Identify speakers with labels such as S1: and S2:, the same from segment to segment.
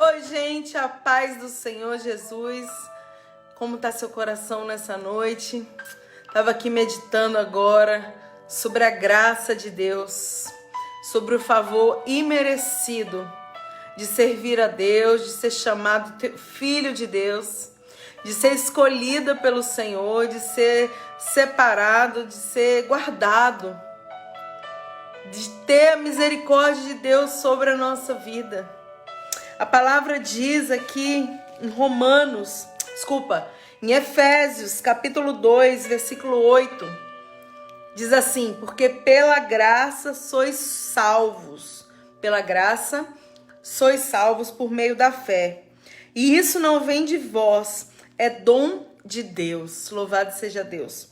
S1: Oi, gente, a paz do Senhor Jesus. Como tá seu coração nessa noite? Tava aqui meditando agora sobre a graça de Deus, sobre o favor imerecido de servir a Deus, de ser chamado filho de Deus, de ser escolhida pelo Senhor, de ser separado, de ser guardado, de ter a misericórdia de Deus sobre a nossa vida. A palavra diz aqui em Efésios, capítulo 2, versículo 8, diz assim: porque pela graça sois salvos, por meio da fé. E isso não vem de vós, é dom de Deus. Louvado seja Deus.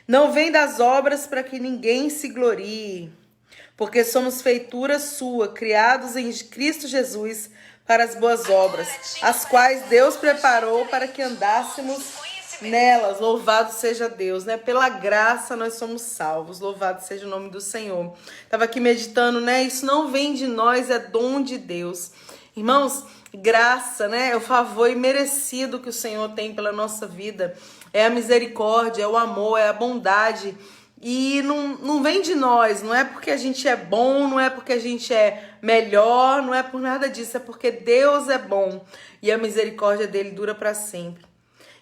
S1: Não vem das obras para que ninguém se glorie, porque somos feitura sua, criados em Cristo Jesus, para as boas obras, as quais Deus preparou para que andássemos nelas. Louvado seja Deus, né? Pela graça nós somos salvos. Louvado seja o nome do Senhor. Estava aqui meditando, né? Isso não vem de nós, é dom de Deus. Irmãos, graça, né? É o favor imerecido que o Senhor tem pela nossa vida. É a misericórdia, é o amor, é a bondade. E não vem de nós, não é porque a gente é bom, não é porque a gente é melhor, não é por nada disso, é porque Deus é bom e a misericórdia dele dura para sempre.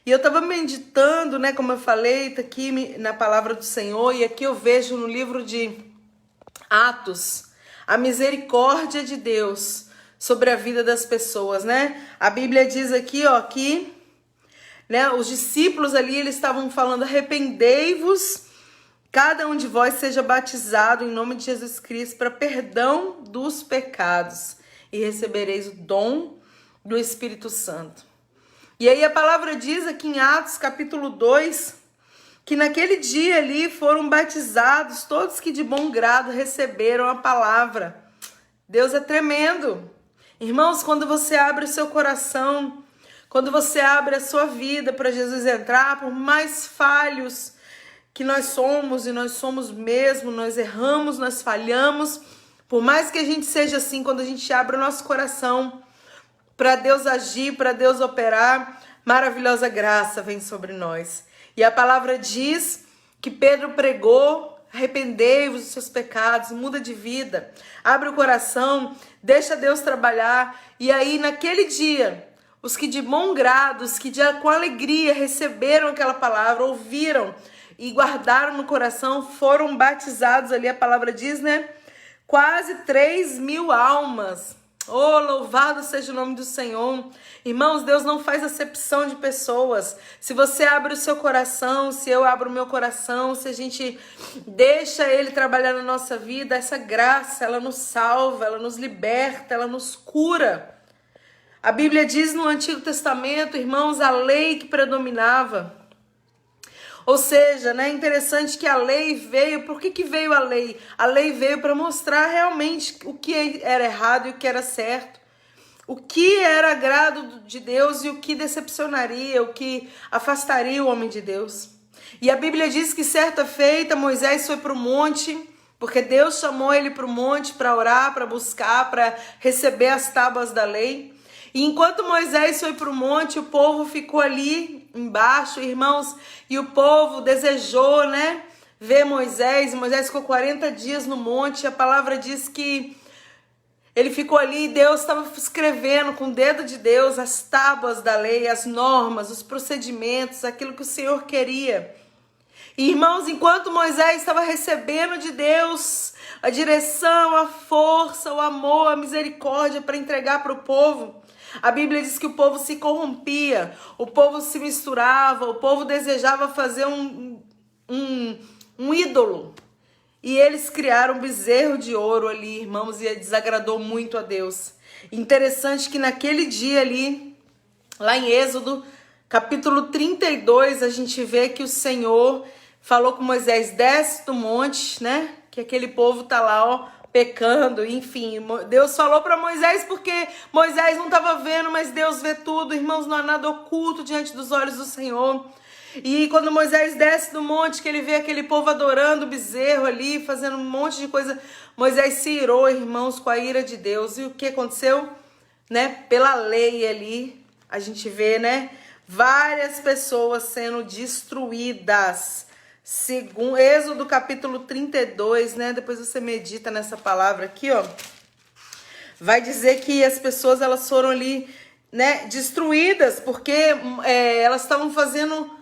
S1: E eu estava meditando, né, como eu falei, tá aqui na palavra do Senhor, e aqui eu vejo no livro de Atos a misericórdia de Deus sobre a vida das pessoas, né? A Bíblia diz aqui, ó, que, né, os discípulos ali, eles estavam falando: arrependei-vos, cada um de vós seja batizado em nome de Jesus Cristo para perdão dos pecados e recebereis o dom do Espírito Santo. E aí a palavra diz aqui em Atos capítulo 2, que naquele dia ali foram batizados todos que de bom grado receberam a palavra. Deus é tremendo. Irmãos, quando você abre o seu coração, quando você abre a sua vida para Jesus entrar, por mais falhos que nós somos, e nós somos mesmo, nós erramos, nós falhamos, por mais que a gente seja assim, quando a gente abre o nosso coração para Deus agir, para Deus operar, maravilhosa graça vem sobre nós. E a palavra diz que Pedro pregou: arrependei-vos dos seus pecados, muda de vida, abre o coração, deixa Deus trabalhar. E aí naquele dia, os que de bom grado, os que com alegria receberam aquela palavra, ouviram e guardaram no coração, foram batizados ali, a palavra diz, né? Quase 3.000 almas. Oh, louvado seja o nome do Senhor. Irmãos, Deus não faz acepção de pessoas. Se você abre o seu coração, se eu abro o meu coração, se a gente deixa Ele trabalhar na nossa vida, essa graça, ela nos salva, ela nos liberta, ela nos cura. A Bíblia diz no Antigo Testamento, irmãos, a lei que predominava. Ou seja, né, é interessante que a lei veio. Por que veio a lei? A lei veio para mostrar realmente o que era errado e o que era certo. O que era agrado de Deus e o que decepcionaria, o que afastaria o homem de Deus. E a Bíblia diz que certa feita Moisés foi para o monte, porque Deus chamou ele para o monte para orar, para buscar, para receber as tábuas da lei. E enquanto Moisés foi para o monte, o povo ficou ali embaixo, irmãos, e o povo desejou, né, ver Moisés. Moisés ficou 40 dias no monte, e a palavra diz que ele ficou ali e Deus estava escrevendo com o dedo de Deus as tábuas da lei, as normas, os procedimentos, aquilo que o Senhor queria. E, irmãos, enquanto Moisés estava recebendo de Deus a direção, a força, o amor, a misericórdia para entregar para o povo, a Bíblia diz que o povo se corrompia, o povo se misturava, o povo desejava fazer um ídolo. E eles criaram um bezerro de ouro ali, irmãos, e desagradou muito a Deus. Interessante que naquele dia ali, lá em Êxodo, capítulo 32, a gente vê que o Senhor falou com Moisés: desce do monte, né? Que aquele povo tá lá, ó, pecando, enfim. Deus falou para Moisés porque Moisés não estava vendo, mas Deus vê tudo, irmãos, não há nada oculto diante dos olhos do Senhor. E quando Moisés desce do monte, que ele vê aquele povo adorando o bezerro ali, fazendo um monte de coisa, Moisés se irou, irmãos, com a ira de Deus. E o que aconteceu? né, pela lei ali, a gente vê, né, várias pessoas sendo destruídas. Segundo Êxodo capítulo 32, né, depois você medita nessa palavra aqui, ó, vai dizer que as pessoas, elas foram ali, né, destruídas, porque elas estavam fazendo,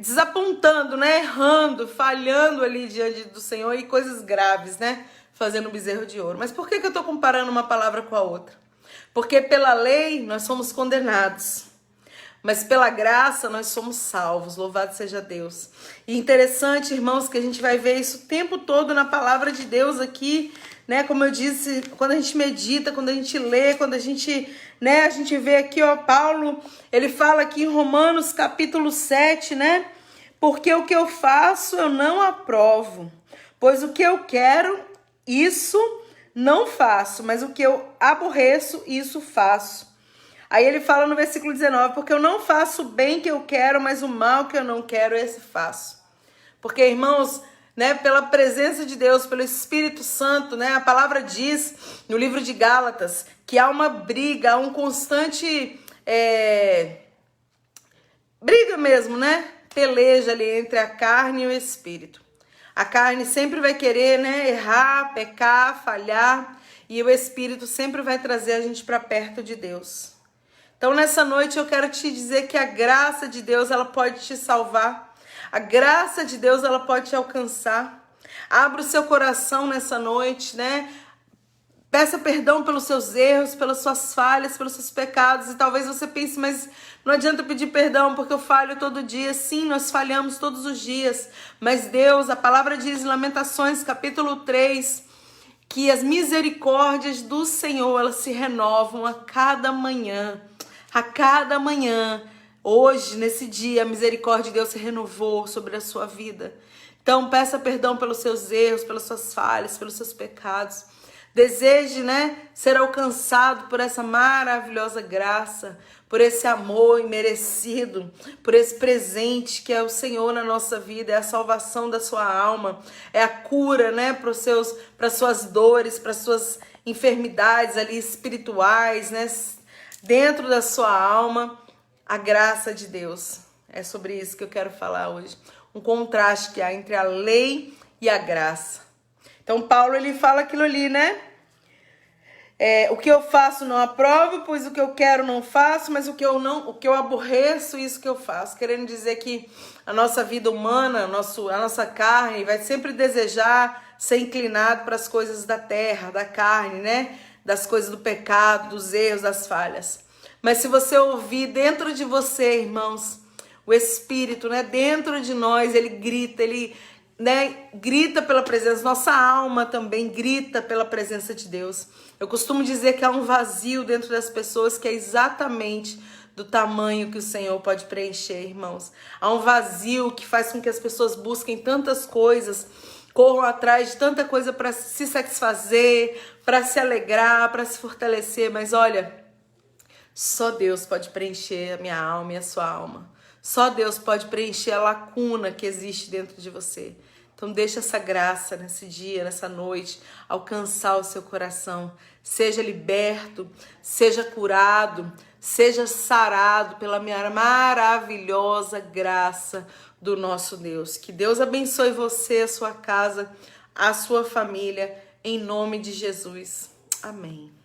S1: desapontando, né, errando, falhando ali diante do Senhor, e coisas graves, né, fazendo bezerro de ouro. Mas por que eu tô comparando uma palavra com a outra? Porque pela lei nós somos condenados, mas pela graça nós somos salvos. Louvado seja Deus. E interessante, irmãos, que a gente vai ver isso o tempo todo na palavra de Deus aqui, né? Como eu disse, quando a gente medita, quando a gente lê, quando a gente, né, a gente vê aqui, ó, Paulo, ele fala aqui em Romanos capítulo 7, né? Porque o que eu faço eu não aprovo, pois o que eu quero, isso não faço, mas o que eu aborreço, isso faço. Aí ele fala no versículo 19, porque eu não faço o bem que eu quero, mas o mal que eu não quero, esse faço. Porque, irmãos, né, pela presença de Deus, pelo Espírito Santo, né, a palavra diz no livro de Gálatas que há uma briga, há um constante briga mesmo, né, peleja ali entre a carne e o Espírito. A carne sempre vai querer, né, errar, pecar, falhar, e o Espírito sempre vai trazer a gente para perto de Deus. Então, nessa noite, eu quero te dizer que a graça de Deus, ela pode te salvar. A graça de Deus, ela pode te alcançar. Abra o seu coração nessa noite, né? Peça perdão pelos seus erros, pelas suas falhas, pelos seus pecados. E talvez você pense, mas não adianta pedir perdão, porque eu falho todo dia. Sim, nós falhamos todos os dias. Mas Deus, a palavra diz em Lamentações, capítulo 3, que as misericórdias do Senhor, elas se renovam a cada manhã. A cada manhã, hoje, nesse dia, a misericórdia de Deus se renovou sobre a sua vida. Então, peça perdão pelos seus erros, pelas suas falhas, pelos seus pecados. Deseje, né, ser alcançado por essa maravilhosa graça, por esse amor imerecido, por esse presente que é o Senhor na nossa vida, é a salvação da sua alma, é a cura, né, para as suas dores, para as suas enfermidades ali espirituais, né, dentro da sua alma, a graça de Deus. É sobre isso que eu quero falar hoje. Um contraste que há entre a lei e a graça. Então, Paulo, ele fala aquilo ali, né? O que eu faço não aprovo, pois o que eu quero não faço, mas o que eu aborreço, isso que eu faço. Querendo dizer que a nossa vida humana, a nossa carne, vai sempre desejar ser inclinado para as coisas da terra, da carne, né? Das coisas do pecado, dos erros, das falhas. Mas se você ouvir dentro de você, irmãos, o Espírito, né, dentro de nós, ele grita, né, grita pela presença, nossa alma também grita pela presença de Deus. Eu costumo dizer que há um vazio dentro das pessoas que é exatamente do tamanho que o Senhor pode preencher, irmãos. Há um vazio que faz com que as pessoas busquem tantas coisas, corram atrás de tanta coisa para se satisfazer, para se alegrar, para se fortalecer. Mas olha, só Deus pode preencher a minha alma e a sua alma. Só Deus pode preencher a lacuna que existe dentro de você. Então deixa essa graça nesse dia, nessa noite, alcançar o seu coração. Seja liberto, seja curado, seja sarado pela minha maravilhosa graça do nosso Deus. Que Deus abençoe você, a sua casa, a sua família, em nome de Jesus. Amém.